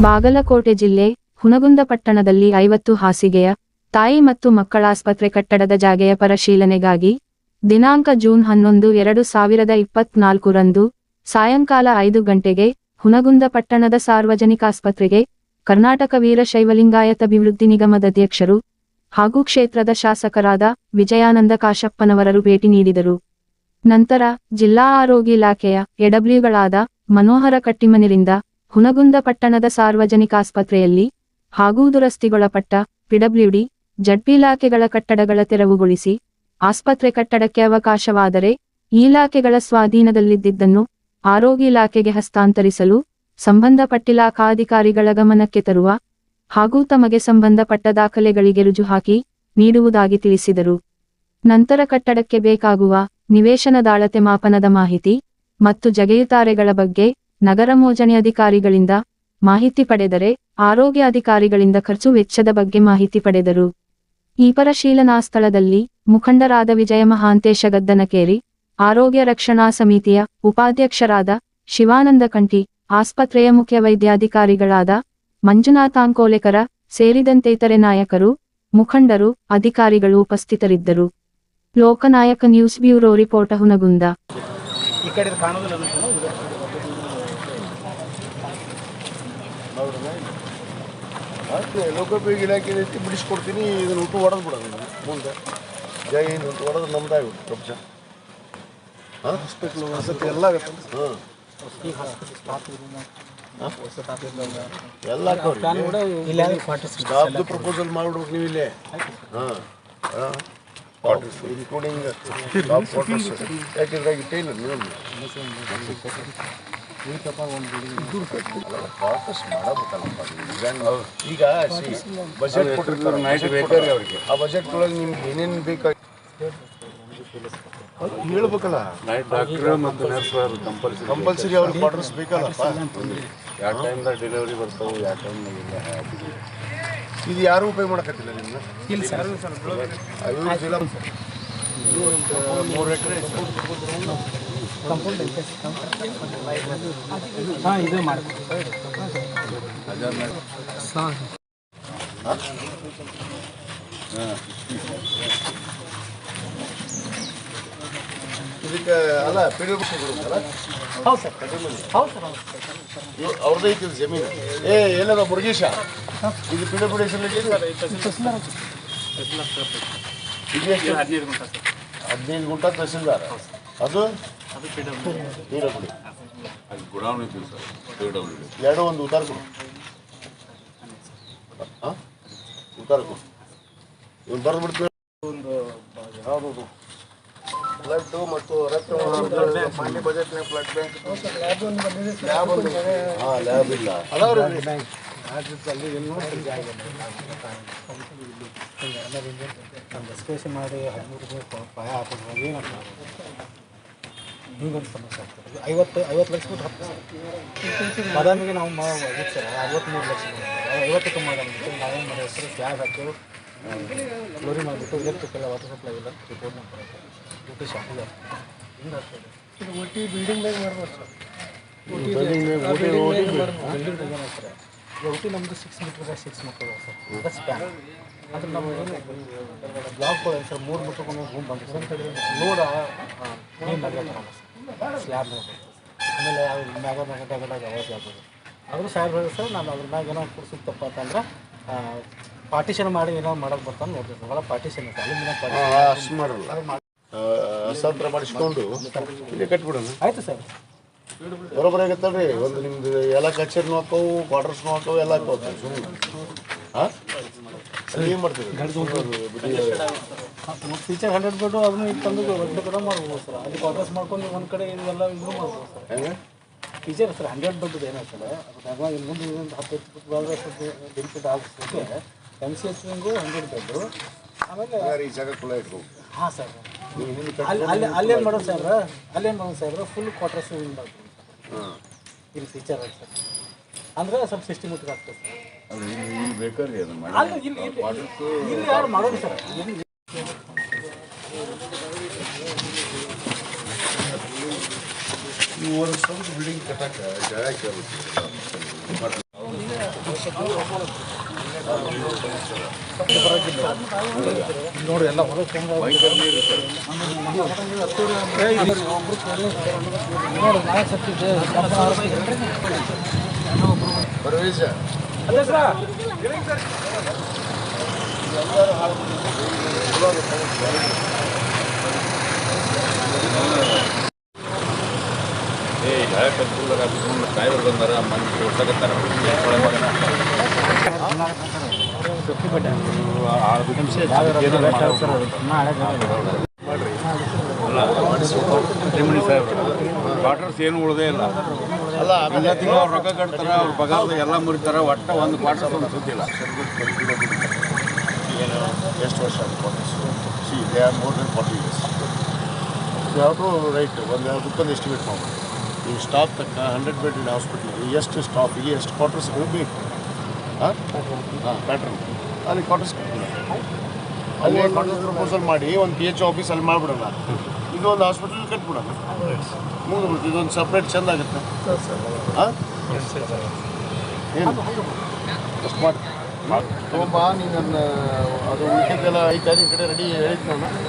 ಬಾಗಲಕೋಟೆ ಜಿಲ್ಲೆ ಹುನಗುಂದ ಪಟ್ಟಣದಲ್ಲಿ 50 ಹಾಸಿಗೆಯ ತಾಯಿ ಮತ್ತು ಮಕ್ಕಳ ಆಸ್ಪತ್ರೆ ಕಟ್ಟಡದ ಜಾಗೆಯ ಪರಿಶೀಲನೆಗಾಗಿ ದಿನಾಂಕ ಜೂನ್ 11, 2024 ರಂದು ಸಾಯಂಕಾಲ 5 ಗಂಟೆಗೆ ಹುನಗುಂದ ಪಟ್ಟಣದ ಸಾರ್ವಜನಿಕ ಆಸ್ಪತ್ರೆಗೆ ಕರ್ನಾಟಕ ವೀರಶೈವಲಿಂಗಾಯತ ಅಭಿವೃದ್ಧಿ ನಿಗಮದ ಅಧ್ಯಕ್ಷರು ಹಾಗೂ ಕ್ಷೇತ್ರದ ಶಾಸಕರಾದ ವಿಜಯಾನಂದ ಕಾಶಪ್ಪನವರರು ಭೇಟಿ ನೀಡಿದರು. ನಂತರ ಜಿಲ್ಲಾ ಆರೋಗ್ಯ ಇಲಾಖೆಯ ಎಡಬ್ಲ್ಯೂಗಳಾದ ಮನೋಹರ ಕಟ್ಟಿಮನಿರಿಂದ ಹುನಗುಂದ ಪಟ್ಟಣದ ಸಾರ್ವಜನಿಕ ಆಸ್ಪತ್ರೆಯಲ್ಲಿ ಹಾಗೂ ದುರಸ್ತಿಗೊಳಪಟ್ಟ ಪಿಡಬ್ಲ್ಯೂಡಿ, ಜಡ್ಪಿ ಇಲಾಖೆಗಳ ಕಟ್ಟಡಗಳ ತೆರವುಗೊಳಿಸಿ ಆಸ್ಪತ್ರೆ ಕಟ್ಟಡಕ್ಕೆ ಅವಕಾಶವಾದರೆ ಈ ಇಲಾಖೆಗಳ ಸ್ವಾಧೀನದಲ್ಲಿದ್ದನ್ನು ಆರೋಗ್ಯ ಇಲಾಖೆಗೆ ಹಸ್ತಾಂತರಿಸಲು ಸಂಬಂಧಪಟ್ಟ ಇಲಾಖಾಧಿಕಾರಿಗಳ ಗಮನಕ್ಕೆ ತರುವ ಹಾಗೂ ತಮಗೆ ಸಂಬಂಧಪಟ್ಟ ದಾಖಲೆಗಳಿಗೆ ರುಜು ಹಾಕಿ ನೀಡುವುದಾಗಿ ತಿಳಿಸಿದರು. ನಂತರ ಕಟ್ಟಡಕ್ಕೆ ಬೇಕಾಗುವ ನಿವೇಶನದ ಅಳತೆ ಮಾಪನದ ಮಾಹಿತಿ ಮತ್ತು ಜಗೆಯುತಾರೆಗಳ ಬಗ್ಗೆ ನಗರ ಯೋಜನೆ ಅಧಿಕಾರಿಗಳಿಂದ ಮಾಹಿತಿ ಪಡೆದರೆ ಆರೋಗ್ಯ ಅಧಿಕಾರಿಗಳಿಂದ ಖರ್ಚು ವೆಚ್ಚದ ಬಗ್ಗೆ ಮಾಹಿತಿ ಪಡೆದರು. ಈ ಪರಿಶೀಲನಾ ಸ್ಥಳದಲ್ಲಿ ಮುಖಂಡರಾದ ವಿಜಯ ಮಹಾಂತೇಶ ಗದ್ದನಕೇರಿ, ಆರೋಗ್ಯ ರಕ್ಷಣಾ ಸಮಿತಿಯ ಉಪಾಧ್ಯಕ್ಷರಾದ ಶಿವಾನಂದ ಕಂಠಿ, ಆಸ್ಪತ್ರೆಯ ಮುಖ್ಯ ವೈದ್ಯಾಧಿಕಾರಿಗಳಾದ ಮಂಜುನಾಥ ಅಂಕೋಲೆಕರ ಸೇರಿದಂತೆ ಇತರೆ ನಾಯಕರು, ಮುಖಂಡರು, ಅಧಿಕಾರಿಗಳು ಉಪಸ್ಥಿತರಿದ್ದರು. ಲೋಕನಾಯಕ ನ್ಯೂಸ್ ಬ್ಯೂರೋ ರಿಪೋರ್ಟ್ ಹುನಗುಂದ. ಲೋಕೋಪಯೋಗಿ ಇಲಾಖೆ ಬಿಡಿಸ್ಕೊಡ್ತೀನಿ, ಇದನ್ನು ಊಟ ಹೊಡೆದು ಬಿಡೋದು ಮುಂದೆ ಜೈ ಹಿಂದ್ ಊಟ ಹೊಡೆದು ನಮ್ದಾಗುತ್ತೆ ಕಬ್ಜ. ಹಾಸ್ಪಿಟ್ಲು ವಸತಿ ಎಲ್ಲ ಆಗುತ್ತೆ. ಎಲ್ಲ ಸ್ಟಾಫ್ದು ಪ್ರಪೋಸಲ್ ಮಾಡ್ಬಿಡ್ಬೇಕು ನೀವು ಇಲ್ಲೇ. Quarters including staff quarters. ಯಾಕೆಂದ್ರೆ ಇಟ್ಟೇ ಇಲ್ಲ ನೀವು ಕ್ವಾರ್ಟರ್ಸ್ ಮಾಡಬೇಕಲ್ಲಪ್ಪ. ಈಗ ಬಜೆಟ್ ಕೊಟ್ಟಿರ್ತಾರೆ, ಅವ್ರಿಗೆ ಆ ಬಜೆಟ್ ಒಳಗೆ ನಿಮ್ಗೆ ಏನೇನು ಬೇಕಾಗಿ ಹೇಳ್ಬೇಕಲ್ಲ. ನೈಟ್ ಡಾಕ್ಟರ್ ಮತ್ತು ನರ್ಸ್ ಕಂಪಲ್ಸರಿ ಅವ್ರಿಗೆ ಕ್ವಾರ್ಟರ್ಸ್ ಬೇಕಲ್ಲಪ್ಪ. ಯಾವ ಟೈಮ್ದಾಗ ಡೆಲಿವರಿ ಬರ್ತಾವೆ, ಯಾವ ಟೈಮ್ನಾಗ ಇಲ್ಲ. ಇದು ಯಾರು ಉಪಯೋಗ ಮಾಡಕತ್ತಿಲ್ಲ ನಿಮ್ಗೆ? ಇಲ್ಲ ಸರ್, 3 ಎಕರೆ ಕಂಪೌಂಡ್ ಇದು ಮಾಡ್ತೀವಿ. ಇದಕ್ಕೆ ಅಲ್ಲ ಪಿಡಬ್ಲ್ಯೂಡಿ ಕೊಡುತ್ತಲ್ಲ? ಹೌದು ಸರ್, ಹೌದು ಸರ್, ಅವ್ರದ್ದು ಐತಿ ಜಮೀನು. ಏನದ ಮುರುಗೇಶ, ಇದು ಪಿಡಬ್ಲ್ಯೂಡಿ ಹೆಸರಲ್ಲಿ 15 ಗುಂಟ ತಹಸೀಲ್ದಾರ್. ಅದು ಪಿಡಬ್ಲ್ಯೂಡಿ ಎರಡು ಒಂದು ಉತ್ತಾರ ಕೊಡು. ಉತ್ತಾರ ಕೊಡು. ಇವ್ನು ಬರೆದು ಬಿಡ್ತೀವಿ. ಒಂದು ಯಾವುದು ಬ್ಲಡ್ ಮತ್ತು ರಕ್ತ ಮಾನ್ಯ ಬಜೆಟ್ನಾಗ ಬ್ಲಡ್ ಬ್ಯಾಂಕ್ ಲ್ಯಾಬ್ ಒಂದು. ಹಾಂ, ಲ್ಯಾಬ್ ಇಲ್ಲ ಅದಾವ್ರಿ. ಡಿಸ್ಕಷನ್ ಮಾಡಿ 13 ಪಾಯ ಹಾಕೋದು ಏನಂತ ಹಿಂಗೊಂದು ಸಮಸ್ಯೆ ಆಗ್ತದೆ. 50 ಲಕ್ಷ ಬಿಟ್ಟು ಬಾದಾಮಿಗೆ ನಾವು ಆಗಿತ್ತು ಸರ್, 63 ಲಕ್ಷ 50ಕ್ಕೆ ಮಾಡೋದು. ನಾವೇನು ಮಾಡೋ ಸರ್, ಸ್ಲ್ಯಾಬ್ ಹಾಕಿ ಫ್ಲೋರಿ ಮಾಡಿಬಿಟ್ಟು ಎಲೆಕ್ಟ್ರಿಕಲ್ ವಾಟರ್ ಸಪ್ಲೈ ಇಲ್ಲ ರಿಪೋರ್ಟ್ ಮಾಡ್ತಾರೆ. ಊಟಿ ಶಾಪಿಲ್ಲ ಹಿಂಗೆ ಆಗ್ತದೆ. ಇದು ಒಟ್ಟಿ ಬಿಲ್ಡಿಂಗ್ದಾಗ ಮಾಡ್ಬೋದು ಸರ್. ಬಿಲ್ಡಿಂಗ್ ಏನಾಗ್ತಾರೆ ಒಟ್ಟಿ ನಮ್ಮದು 6 ಮೀಟ್ರ್ ಬೈ 6 ಮೀಟ್ರ್ ಸರ್. ಅದು ಸ್ಪ್ಯಾನ್ ಅಂದ್ರೆ ನಾವು ಏನು ಬ್ಲಾಕ್ಗಳು ಸರ್ 3 ಮೀಟ್ರ್ಗೊಂದು ರೂಮ್ ಬಂದು ಸರ್. ಲೋಡ್ ನೀರು ನಗತಾರಲ್ಲ ಸರ್, ಸ್ಲ್ಯಾಬ್ ಆಮೇಲೆ ಮ್ಯಾಗ ಅವಾಜ್ ಆಗ್ಬೋದು. ಆದರೂ ಸಾಹೇಬ್ ಹೇಳಿ ಸರ್, ನಾನು ಅದ್ರ ಮ್ಯಾಗ ಏನೋ ಕೂರಿಸುತ್ತಪ್ಪ ಅಂತಂದ್ರೆ ಪಾರ್ಟಿಷನ್ ಮಾಡಿ ಏನೋ ಮಾಡೋಕೆ ಬರ್ತಾನೆ ನೋಡ್ತೀವಿ. ಭಾಳ ಪಾರ್ಟಿಷನ್ ಇರುತ್ತೆ, ಅಲ್ಯೂಮಿನಿಯಂ ಪಾರ್ಟಿಷನ್ ಅಷ್ಟು ಮಾಡಲ್ಲ. ಹಸ್ತಾಂತರ ಮಾಡಿಸ್ಕೊಂಡು ಇಲ್ಲೇ ಕಟ್ಬಿಡೋಣ. ಆಯಿತು ಸರ್, ಬರೋಬ್ಬರ ಆಗತ್ತಲ್ರಿ. ಒಂದು ನಿಮ್ದು ಎಲ್ಲ ಕಚೇರಿನೂ ಹಾಕವು, ಕ್ವಾರ್ಟರ್ಸ್ನೂ ಹಾಕವು, ಎಲ್ಲ ಹಾಕೋದು ಸುಮ್ಮನೆ. ಹಾಂ, ಏನು ಮಾಡ್ತೀವಿ? ಟೀಚರ್ 100 ಬೆಡ್ ಅದನ್ನು ಇದು ತಂದು ಒಂದು ಕಡೆ ಮಾಡ್ಬೋದು ಸರ್. ಅದು ಕ್ವಾರ್ಟರ್ಸ್ ಮಾಡ್ಕೊಂಡು ಒಂದು ಕಡೆ ಇದೆಲ್ಲ ಇದು ಮಾಡ್ಬೋದು ಸರ್. ಹೆಂಗೆ ಟೀಚರ್ ಸರ್ 100 ಬೆಡ್ ಏನಾಗ್ತದೆ ಅದಾಗ ಇನ್ನೊಂದು 10 ಬೆನಿಫಿಟ್ ಆಗಿಸೋಕ್ಕೆ MCS ವಿಂಗು 100 ಬೆಡ್ಡು. ಆಮೇಲೆ ಈ ಜಾಗ ಕುಲ ಇಟ್ಕೊಂಡು ಹಾಂ ಸರ್, ಅಲ್ಲೇನು ಮಾಡೋದು ಸಾಹೇಬ್ರ ಫುಲ್ ಕ್ವಾರ್ಟರ್ಸ್ ವಿಂಗ್ ಮಾಡ್ತೀವಿ ಇಲ್ಲಿ ಟೀಚರ್ ಸರ್. ಅಂದರೆ ಸ್ವಲ್ಪ ಸಿಸ್ಟಮೆಟಿಕ್ ಆಗ್ತದೆ ಸರ್. ಇಲ್ಲಿ ಬೇಕಾದ್ರೆ ಅಲ್ಲ ಇಲ್ಲಿ ಯಾರು ಮಾಡೋದು ಸರ್. ಈ ಒಂದು ಸ್ವಂತ ಬಿಲ್ಡಿಂಗ್ ಕಟ್ಟಕ್ಕೆ ಜಾಗ ಕೇಳಬೇಕು. ನೋಡಿ ಎಲ್ಲ ಹೊಲಕ್ಕೆ ನೋಡಿ 4 ಸತ್ತಿದೆ ಪರವೇಶ ಡ್ರೈವರ್ ಬಂದಾರ ಮಂದಿ ತೋರ್ಸಕತ್ತಾರ ಕ್ವಾರ್ಟರ್ಸ್ ಏನು ಉಳ್ದೇ ಇಲ್ಲ ಅಲ್ಲ ಎಲ್ಲ ತಿಂಗಳು ಅವ್ರು ರೊಕ್ಕ ಕಟ್ತಾರ ಅವ್ರ ಪಗಾರದ ಎಲ್ಲ ಮುರಿತಾರ ಒಟ್ಟ ಒಂದು ಕ್ವಾರ್ಟರ್ಸ್ ಒಂದು ಸುದ್ದಿಲ್ಲ ಏನು ಎಷ್ಟು ವರ್ಷ quarters C they are more than 40 years ಯಾವುದು ರೈಟ್ ಒಂದು ಎಸ್ಟಿಮೇಟ್ ಮಾಡ್ಬೋದು ಈ ಸ್ಟಾಫ್ ತಕ್ಕ 100 ಬೆಡ್ ಹಾಸ್ಪಿಟ್ಲಿಗೆ ಎಷ್ಟು ಸ್ಟಾಫಿಗೆ ಎಷ್ಟು ಕ್ವಾರ್ಟರ್ಸ್ ಬೇಕು ಹಾಂ ಪ್ಯಾಟ್ರನ್ ಅಲ್ಲಿ ಕ್ವಾರ್ಟರ್ಸ್ ಕಟ್ಟಿಲ್ಲ ಅಲ್ಲಿ ಕ್ವಾರ್ಟರ್ಸ್ ಪ್ರಪೋಸಲ್ ಮಾಡಿ ಒಂದು PH ಆಫೀಸ್ ಅಲ್ಲಿ ಮಾಡಿಬಿಡೋಣ ಇದು ಒಂದು ಹಾಸ್ಪಿಟಲ್ ಕಟ್ಬಿಡೋಣ ಮುಗಿದ್ಬಿಡ್ತು ಇದೊಂದು ಸಪ್ರೇಟ್ ಚೆಂದ ಆಗುತ್ತೆ ಹಾಂ ಏನು ಅಷ್ಟು ಮಾಡಿ ತೊಗೊಂಬ ನೀನು ನನ್ನ ಅದು ಉಳಿಕೆದೆಲ್ಲ ಐತೆ ನಿಮ್ಮ ಕಡೆ ರೆಡಿ ಹೇಳಿದ್ದು ನಾನು